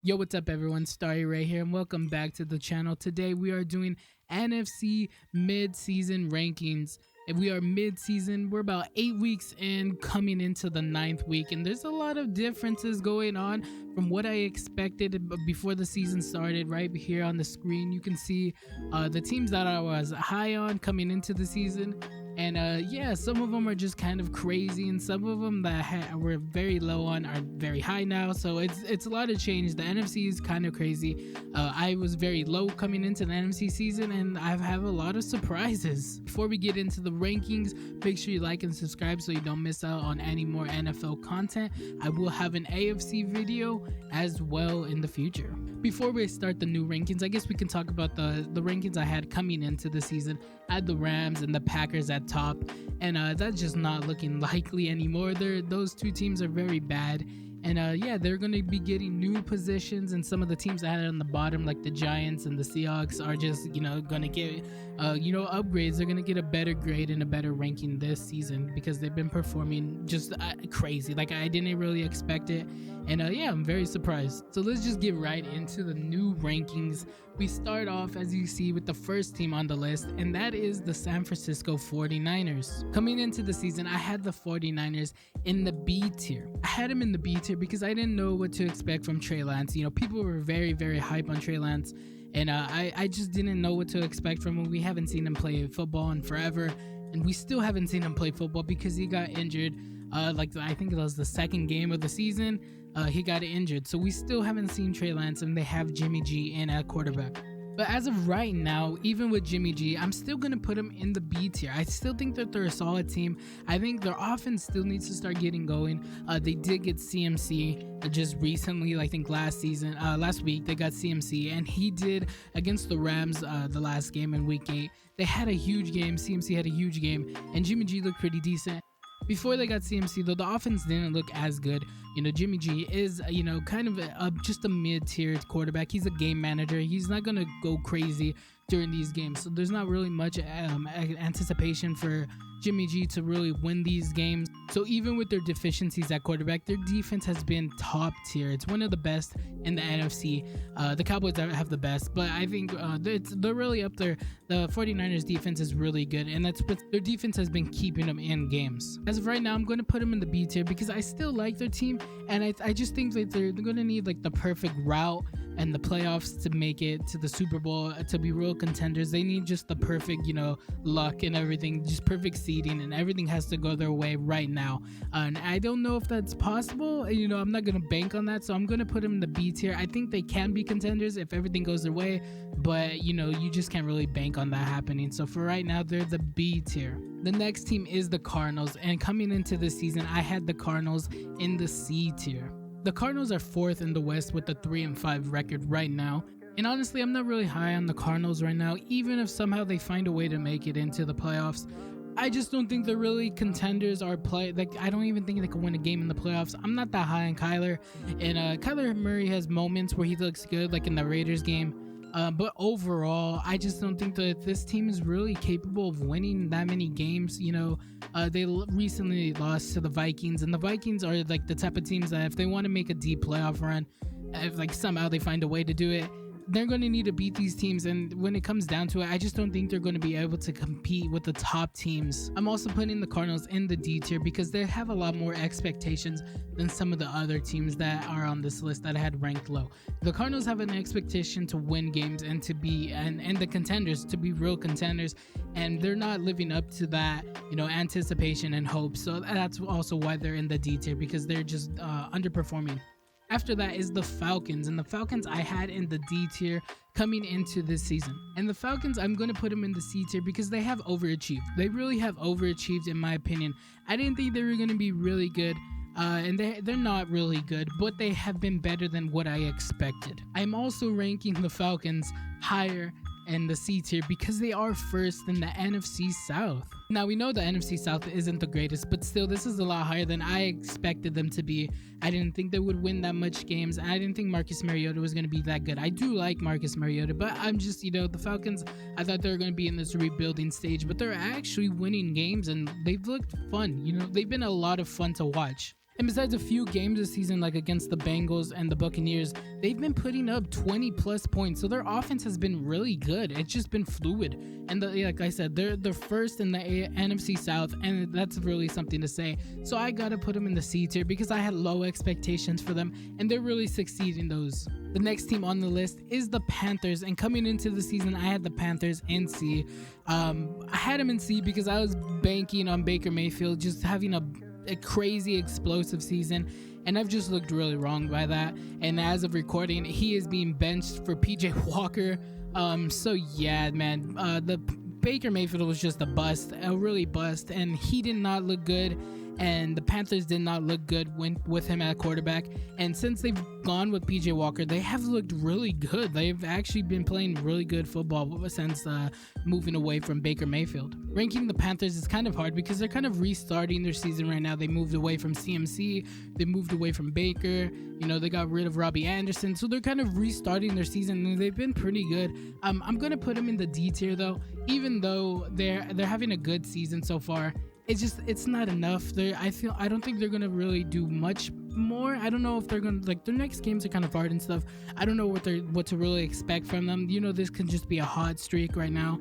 Yo, what's up, everyone? Starry right here, and welcome back to the channel. Today, we are doing NFC mid-season rankings. And we are mid-season. We're about 8 weeks in, coming into the 9th week, and there's a lot of differences going on from what I expected before the season started. Right here on the screen, you can see the teams that I was high on coming into the season. And yeah, some of them are just kind of crazy, and some of them that were very low on are very high now. So it's a lot of change. The NFC is kind of crazy. I was very low coming into the NFC season, and I have a lot of surprises. Before we get into the rankings, make sure you like and subscribe so you don't miss out on any more NFL content. I will have an AFC video as well in the future. Before we start the new rankings, I guess we can talk about the rankings I had coming into the season. I had the Rams and the Packers at top, and that's just not looking likely anymore. Those two teams are very bad, and yeah, they're going to be getting new positions, and some of the teams I had on the bottom, like the Giants and the Seahawks, are just going to get upgrades. They're going to get a better grade and a better ranking this season because they've been performing just crazy. Like, I didn't really expect it, and yeah, I'm very surprised. So let's just get right into the new rankings. We start off, as you see, with the first team on the list, and that is the San Francisco 49ers. Coming into the season, I had the 49ers in the B tier. I had them in the B tier because I didn't know what to expect from Trey Lance. People were very, very hype on Trey Lance, and I just didn't know what to expect from him. We haven't seen him play football in forever, and we still haven't seen him play football because he got injured. Like, I think it was the second game of the season, he got injured. So we still haven't seen Trey Lance, and they have Jimmy G in at quarterback. But as of right now, even with Jimmy G, I'm still going to put him in the B tier. I still think that they're a solid team. I think their offense still needs to start getting going. They did get CMC just recently. I think last week, they got CMC, and he did against the Rams the last game in week 8. They had a huge game. CMC had a huge game, and Jimmy G looked pretty decent. Before they got CMC, though, the offense didn't look as good. Jimmy G is, kind of just a mid-tier quarterback. He's a game manager. He's not going to go crazy during these games. So there's not really much anticipation for Jimmy G to really win these games. So even with their deficiencies at quarterback, their defense has been top tier. It's one of the best in the NFC. The Cowboys have the best, but I think they're really up there. The 49ers defense is really good, and that's what their defense has been keeping them in games. As of right now, I'm going to put them in the B tier because I still like their team, and I just think that they're going to need like the perfect route and the playoffs to make it to the Super Bowl, to be real contenders. They need just the perfect, luck and everything, just perfect seeding, and everything has to go their way right now. And I don't know if that's possible. I'm not going to bank on that, so I'm going to put them in the B tier. I think they can be contenders if everything goes their way, but, you just can't really bank on that happening. So for right now, they're the B tier. The next team is the Cardinals, and coming into this season, I had the Cardinals in the C tier. The Cardinals are 4th in the West with a 3-5 record right now. And honestly, I'm not really high on the Cardinals right now, even if somehow they find a way to make it into the playoffs. I just don't think they're really contenders or I don't even think they can win a game in the playoffs. I'm not that high on Kyler. And Kyler Murray has moments where he looks good, like in the Raiders game. But overall, I just don't think that this team is really capable of winning that many games. They recently lost to the Vikings, and the Vikings are like the type of teams that if they want to make a deep playoff run, if like somehow they find a way to do it, they're going to need to beat these teams. And when it comes down to it, I just don't think they're going to be able to compete with the top teams. I'm also putting the Cardinals in the D tier because they have a lot more expectations than some of the other teams that are on this list that I had ranked low. The Cardinals have an expectation to win games and to be and the contenders to be real contenders, and they're not living up to that anticipation and hope. So that's also why they're in the D tier, because they're just underperforming. After that is the Falcons, and the Falcons I had in the D tier coming into this season. And the Falcons, I'm going to put them in the C tier because they have overachieved. They really have overachieved, in my opinion. I didn't think they were going to be really good, and they're not really good, but they have been better than what I expected. I'm also ranking the Falcons higher in the C tier because they are first in the NFC South. Now, we know the NFC South isn't the greatest, but still, this is a lot higher than I expected them to be. I didn't think they would win that much games, and I didn't think Marcus Mariota was going to be that good. I do like Marcus Mariota, but I'm just, the Falcons, I thought they were going to be in this rebuilding stage, but they're actually winning games, and they've looked fun. They've been a lot of fun to watch. And besides a few games this season, like against the Bengals and the Buccaneers, they've been putting up 20 plus points. So their offense has been really good. It's just been fluid. And like I said, they're first in the NFC South, and that's really something to say. So I got to put them in the C tier because I had low expectations for them, and they're really succeeding those. The next team on the list is the Panthers, and coming into the season, I had the Panthers in C. I had them in C because I was banking on Baker Mayfield just having a crazy explosive season, and I've just looked really wrong by that. And as of recording, he is being benched for PJ Walker. So yeah, man, the Baker Mayfield was just a really bust, and he did not look good. And the Panthers did not look good with him at quarterback. And since they've gone with PJ Walker, they have looked really good. They've actually been playing really good football since moving away from Baker Mayfield. Ranking the Panthers is kind of hard because they're kind of restarting their season right now. They moved away from CMC. They moved away from Baker. They got rid of Robbie Anderson. So they're kind of restarting their season, and they've been pretty good. I'm going to put them in the D tier, though, even though they're having a good season so far. It's not enough. I don't think they're gonna really do much more. I don't know if they're gonna, like, their next games are kind of hard and stuff. I don't know what to really expect from them. This can just be a hot streak right now.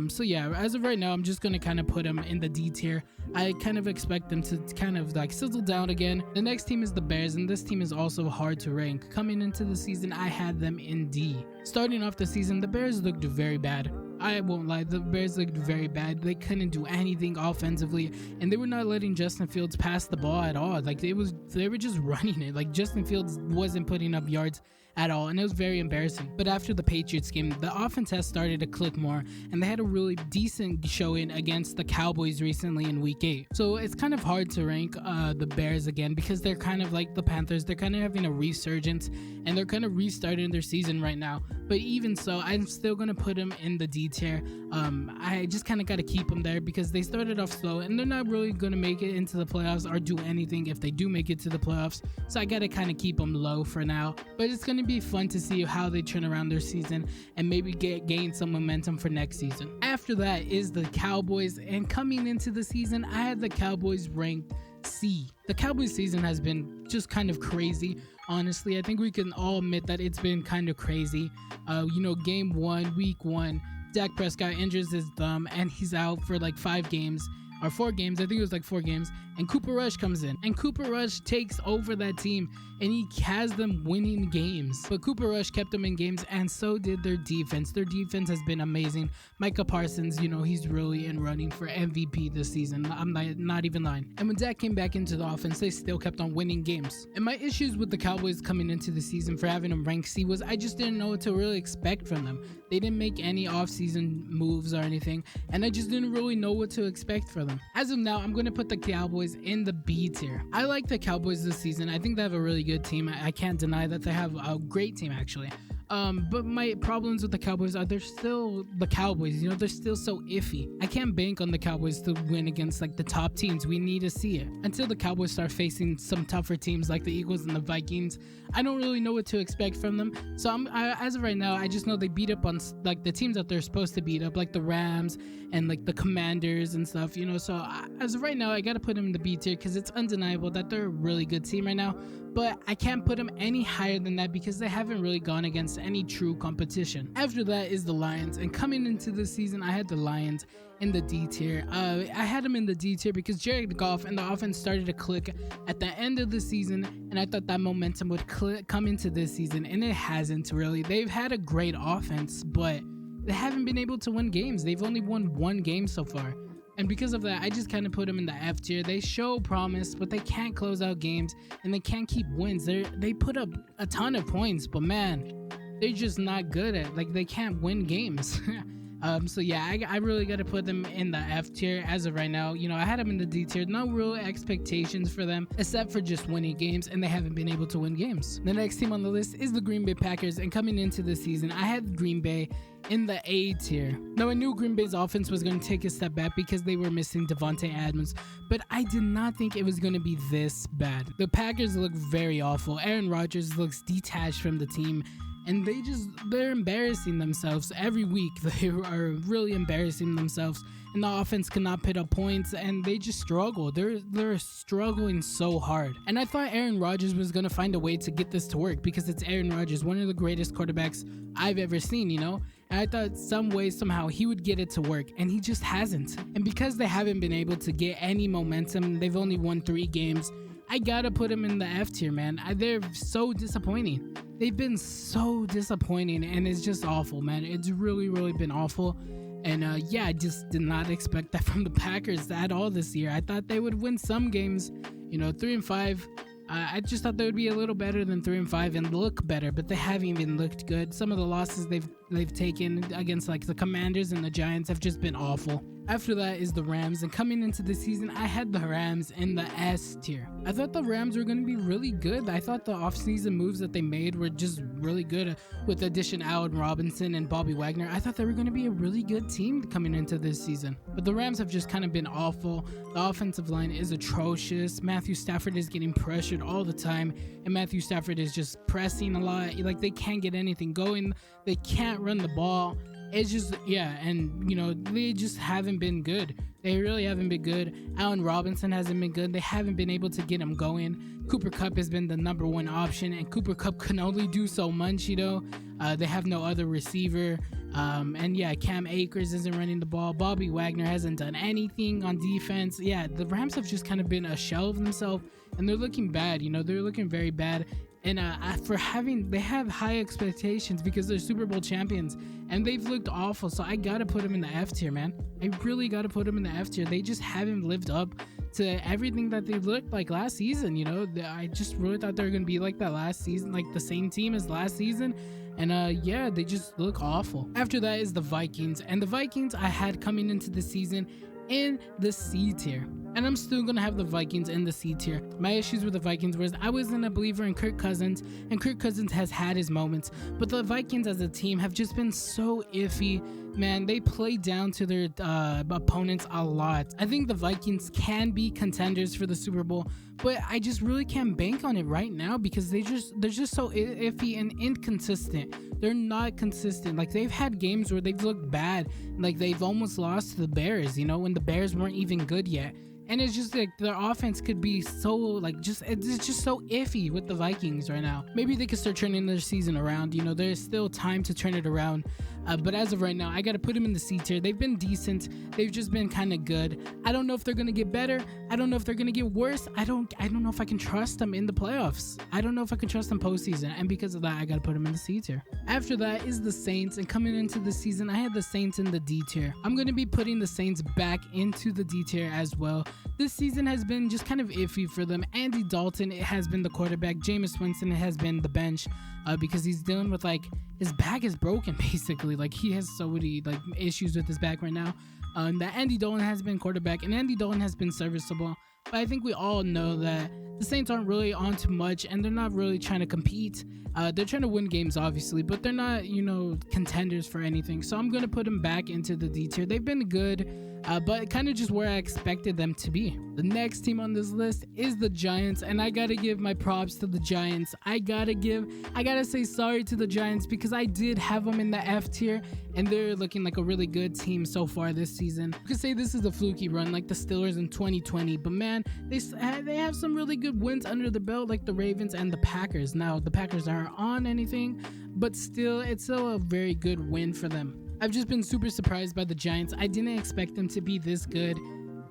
So yeah, as of right now, I'm just gonna kind of put them in the D tier. I kind of expect them to kind of like sizzle down again. The next team is the Bears, and this team is also hard to rank. Coming into the season, I had them in D. Starting off the season, the Bears looked very bad. I won't lie, the Bears looked very bad. They couldn't do anything offensively, and they were not letting Justin Fields pass the ball at all. Like, they were just running it. Like, Justin Fields wasn't putting up yards at all, and it was very embarrassing. But after the Patriots game, the offense has started to click more, and they had a really decent showing against the Cowboys recently in week 8. So it's kind of hard to rank the Bears again because they're kind of like the Panthers. They're kind of having a resurgence, and they're kind of restarting their season right now. But even so, I'm still going to put them in the D tier. I just kind of got to keep them there because they started off slow, and they're not really going to make it into the playoffs or do anything if they do make it to the playoffs. So I got to kind of keep them low for now. But it's going to be fun to see how they turn around their season and maybe gain some momentum for next season. After that is the Cowboys, and coming into the season, I had the Cowboys ranked C. The Cowboys season has been just kind of crazy. Honestly, I think we can all admit that it's been kind of crazy. Game 1, week 1, Dak Prescott injures his thumb and he's out for like 5 games. Or 4 games, I think it was like 4 games, and Cooper Rush comes in, and Cooper Rush takes over that team, and he has them winning games. But Cooper Rush kept them in games, and so did their defense. Their defense has been amazing. Micah Parsons, he's really in running for MVP this season. I'm not even lying. And when Dak came back into the offense, they still kept on winning games. And my issues with the Cowboys coming into the season for having them ranked C was I just didn't know what to really expect from them. They didn't make any offseason moves or anything, and I just didn't really know what to expect from them. As of now, I'm going to put the Cowboys in the B tier. I like the Cowboys this season. I think they have a really good team. I can't deny that they have a great team, actually. But my problems with the Cowboys are they're still the Cowboys. They're still so iffy. I can't bank on the Cowboys to win against like the top teams. We need to see it. Until the Cowboys start facing some tougher teams like the Eagles and the Vikings, I don't really know what to expect from them. So as of right now, I just know they beat up on like the teams that they're supposed to beat up, like the Rams and like the Commanders and stuff. So as of right now, I got to put them in the B tier because it's undeniable that they're a really good team right now. But I can't put them any higher than that because they haven't really gone against any true competition. After that is the Lions, and coming into the season, I had the Lions in the D tier. I had them in the D tier because Jared Goff and the offense started to click at the end of the season, and I thought that momentum would come into this season, and it hasn't really. They've had a great offense, but they haven't been able to win games. They've only won 1 game so far. And because of that, I just kind of put them in the F tier. They show promise, but they can't close out games, and they can't keep wins. They put up a ton of points, but man, they're just not good at, like, they can't win games. So yeah, I really got to put them in the F tier as of right now. I had them in the D tier. No real expectations for them except for just winning games, and they haven't been able to win games. The next team on the list is the Green Bay Packers, and coming into the season, I had Green Bay in the A tier. Now, I knew Green Bay's offense was going to take a step back because they were missing Devontae Adams, but I did not think it was going to be this bad. The Packers look very awful. Aaron Rodgers looks detached from the team, and they're embarrassing themselves every week. They are really embarrassing themselves, and the offense cannot put up points, and they just struggle. They're struggling so hard. And I thought Aaron Rodgers was gonna find a way to get this to work, because it's Aaron Rodgers, one of the greatest quarterbacks I've ever seen, you know? And I thought some way, somehow he would get it to work, and he just hasn't. And because they haven't been able to get any momentum, they've only won 3 games, I gotta put them in the F tier, man. They're so disappointing. They've been so disappointing, and it's just awful, man. It's really, really been awful. And yeah, I just did not expect that from the Packers at all this year. I thought they would win some games, you know, 3-5. I just thought they would be a little better than 3-5 and look better, but they haven't even looked good. Some of the losses they've taken against like the Commanders and the Giants have just been awful. After that is the Rams, and coming into the season, I had the Rams in the S tier. I thought the Rams were going to be really good. I thought the offseason moves that they made were just really good, with the addition Allen Robinson and Bobby Wagner. I thought they were going to be a really good team coming into this season. But the Rams have just kind of been awful. The offensive line is atrocious. Matthew Stafford is getting pressured all the time, and Matthew Stafford is just pressing a lot. Like, they can't get anything going. They can't run the ball. It's just, yeah, and, you know, they just haven't been good. They really haven't been good. Allen Robinson hasn't been good. They haven't been able to get him going. Cooper Kupp has been the number 1 option, and Cooper Kupp can only do so much, you know. They have no other receiver. And yeah, Cam Akers isn't running the ball. Bobby Wagner hasn't done anything on defense. Yeah, the Rams have just kind of been a shell of themselves, and they're looking bad, you know. They're looking very bad. And they have high expectations because they're Super Bowl champions, and they've looked awful. So I gotta put them in the F tier, man. I really gotta put them in the F tier. They just haven't lived up to everything that they looked like last season. You know, I just really thought they were gonna be like that last season, like the same team as last season. And yeah, they just look awful. After that is the Vikings, and the Vikings I had coming into the season in the C tier, and I'm still gonna have the Vikings in the C tier. My issues with the Vikings was I wasn't a believer in Kirk Cousins, and Kirk Cousins has had his moments, but the Vikings as a team have just been so iffy, man. They play down to their opponents a lot. I think the Vikings can be contenders for the Super Bowl, but I just really can't bank on it right now because they're just so iffy and inconsistent. They're not consistent. Like, they've had games where they've looked bad, like they've almost lost to the Bears, you know, when the Bears weren't even good yet. And it's just like their offense could be so like it's just so iffy with the Vikings right now. Maybe they could start turning their season around. You know, there's still time to turn it around. But as of right now, I got to put them in the C tier. They've been decent. They've just been kind of good. I don't know if they're going to get better. I don't know if they're going to get worse. I don't know if I can trust them in the playoffs. I don't know if I can trust them postseason. And because of that, I got to put them in the C tier. After that is the Saints. And coming into the season, I had the Saints in the D tier. I'm going to be putting the Saints back into the D tier as well. This season has been just kind of iffy for them. Andy Dalton, it has been the quarterback. Jameis Winston has been the bench because he's dealing with, like, his back is broken, basically. Like, he has so many, like, issues with his back right now. That Andy Dalton has been quarterback, and Andy Dalton has been serviceable. But I think we all know that the Saints aren't really on too much, and they're not really trying to compete. They're trying to win games, obviously, but they're not, you know, contenders for anything. So I'm going to put them back into the D tier. They've been good, but kind of just where I expected them to be. The next team on this list is the Giants, and I got to give my props to the Giants. I got to say sorry to the Giants because I did have them in the F tier, and they're looking like a really good team so far this season. You could say this is a fluky run like the Steelers in 2020, but man, they have some really good wins under the belt, like the Ravens and the Packers. Now, the Packers aren't on anything, but still, it's still a very good win for them. I've just been super surprised by the Giants. I didn't expect them to be this good.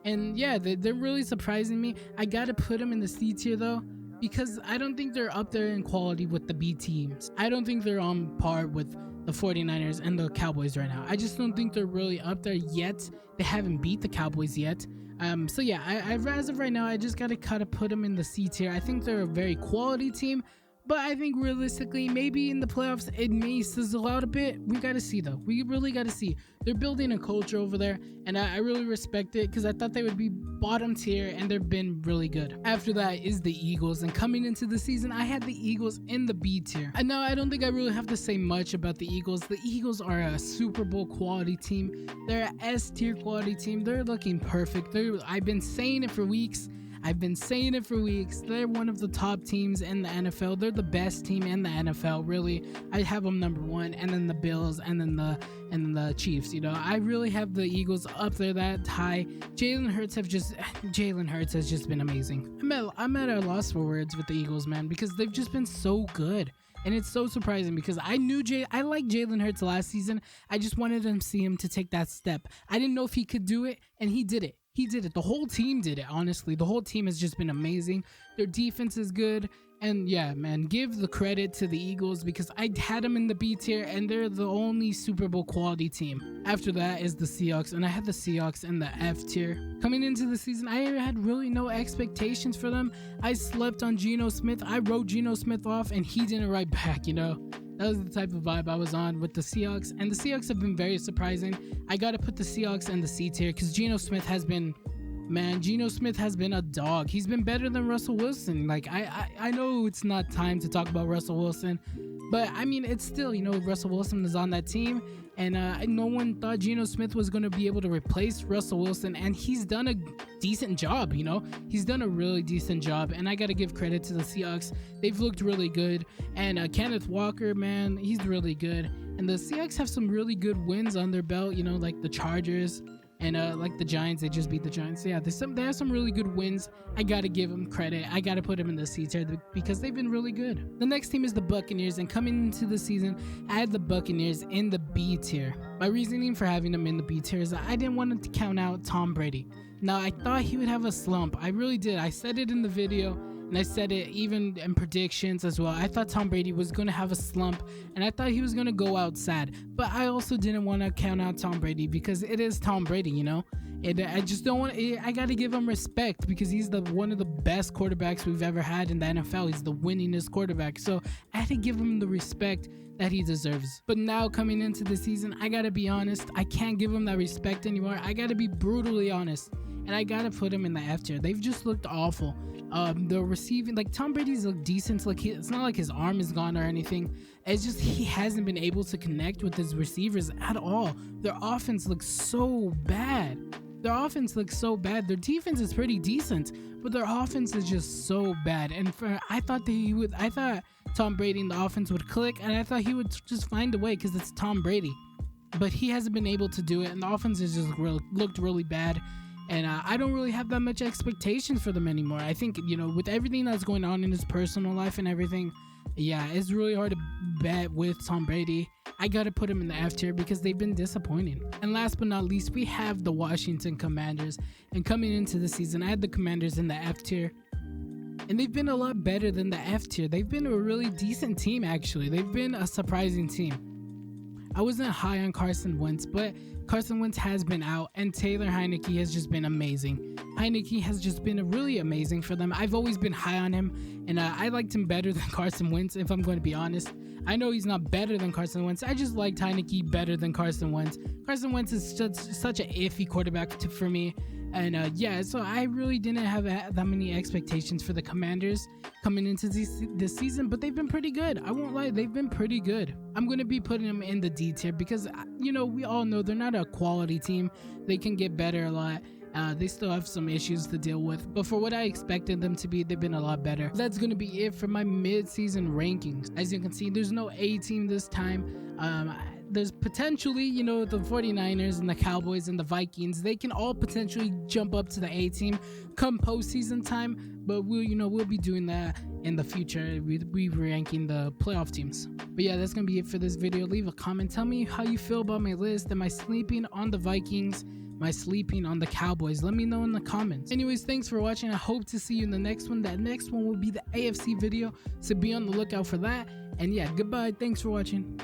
And yeah, they're really surprising me. I gotta put them in the C tier though, because I don't think they're up there in quality with the B teams. I don't think they're on par with the 49ers and the Cowboys right now. I just don't think they're really up there yet. They haven't beat the Cowboys yet. So yeah, as of right now, I just gotta kind of put them in the C tier. I think they're a very quality team, but I think realistically, maybe in the playoffs, it may sizzle out a bit. We got to see, though. We really got to see. They're building a culture over there, and I really respect it because I thought they would be bottom tier, and they've been really good. After that is the Eagles, and coming into the season, I had the Eagles in the B tier. And now I don't think I really have to say much about the Eagles. The Eagles are a Super Bowl quality team. They're an S tier quality team. They're looking perfect. I've been saying it for weeks. I've been saying it for weeks. They're one of the top teams in the NFL. They're the best team in the NFL, really. I have them number one, and then the Bills, and then the Chiefs. I really have the Eagles up there that high. Jalen Hurts has just been amazing. I'm at a loss for words with the Eagles, man, because they've just been so good. And it's so surprising because I liked Jalen Hurts last season. I just wanted to see him to take that step. I didn't know if he could do it, and he did it. The whole team did it, honestly. The whole team has just been amazing. Their defense is good. And yeah, man, give the credit to the Eagles because I had them in the B tier and they're the only Super Bowl quality team. After that is the Seahawks, and I had the Seahawks in the F tier. Coming into the season, I had really no expectations for them. I slept on Geno Smith. I wrote Geno Smith off and he didn't write back, That was the type of vibe I was on with the Seahawks, and the Seahawks have been very surprising. I got to put the Seahawks in the C tier because Geno Smith has been a dog. He's been better than Russell Wilson. Like, I know it's not time to talk about Russell Wilson, but I mean, it's still, Russell Wilson is on that team, and no one thought Geno Smith was going to be able to replace Russell Wilson, and he's done a decent job, He's done a really decent job, and I got to give credit to the Seahawks. They've looked really good, and Kenneth Walker, man, he's really good, and the Seahawks have some really good wins on their belt, like the Chargers. And like the Giants, they just beat the Giants. So yeah, they have some really good wins. I gotta give them credit. I gotta put them in the C tier because they've been really good. The next team is the Buccaneers, and coming into the season, I had the Buccaneers in the B tier. My reasoning for having them in the B tier is that I didn't want to count out Tom Brady. Now, I thought he would have a slump. I really did. I said it in the video, and I said it even in predictions as well. I thought Tom Brady was going to have a slump, and I thought he was going to go out sad. But I also didn't want to count out Tom Brady because it is Tom Brady, I just don't want. I got to give him respect because he's one of the best quarterbacks we've ever had in the NFL. He's the winningest quarterback, so I had to give him the respect that he deserves. But now coming into the season, I gotta be honest. I can't give him that respect anymore. I gotta be brutally honest, and I gotta put him in the F tier. They've just looked awful. The receiving, like Tom Brady's look decent. Like it's not like his arm is gone or anything. It's just he hasn't been able to connect with his receivers at all. Their offense looks so bad. Their defense is pretty decent, but their offense is just so bad. And I thought Tom Brady and the offense would click, and I thought he would just find a way because it's Tom Brady. But he hasn't been able to do it, and the offense has just looked really bad. And I don't really have that much expectations for them anymore. I think, with everything that's going on in his personal life and everything, yeah, it's really hard to bet with Tom Brady. I got to put him in the F tier because they've been disappointing. And last but not least, we have the Washington Commanders. And coming into the season, I had the Commanders in the F tier. And they've been a lot better than the F tier. They've been a really decent team, actually. They've been a surprising team. I wasn't high on Carson Wentz, but Carson Wentz has been out, and Taylor Heineke has just been amazing. Heineke has just been really amazing for them. I've always been high on him, and I liked him better than Carson Wentz, if I'm going to be honest. I know he's not better than Carson Wentz. I just liked Heineke better than Carson Wentz. Carson Wentz is such an iffy quarterback for me. And yeah, so I really didn't have that many expectations for the Commanders coming into this season, but they've been pretty good. I won't lie, they've been pretty good. I'm going to be putting them in the D tier because, we all know they're not a quality team. They can get better a lot. They still have some issues to deal with, but for what I expected them to be, they've been a lot better. That's going to be it for my mid-season rankings. As you can see, there's no A team this time. There's potentially, the 49ers and the Cowboys and the Vikings. They can all potentially jump up to the A team come postseason time, but we'll be doing that in the future. We ranking the playoff teams. But yeah, that's gonna be it for this video. Leave a comment. Tell me how you feel about my list. Am I sleeping on the Vikings? Am I sleeping on the Cowboys? Let me know in the comments. Anyways, thanks for watching. I hope to see you in the next one. That next one will be the AFC video, so be on the lookout for that. And yeah, goodbye. Thanks for watching.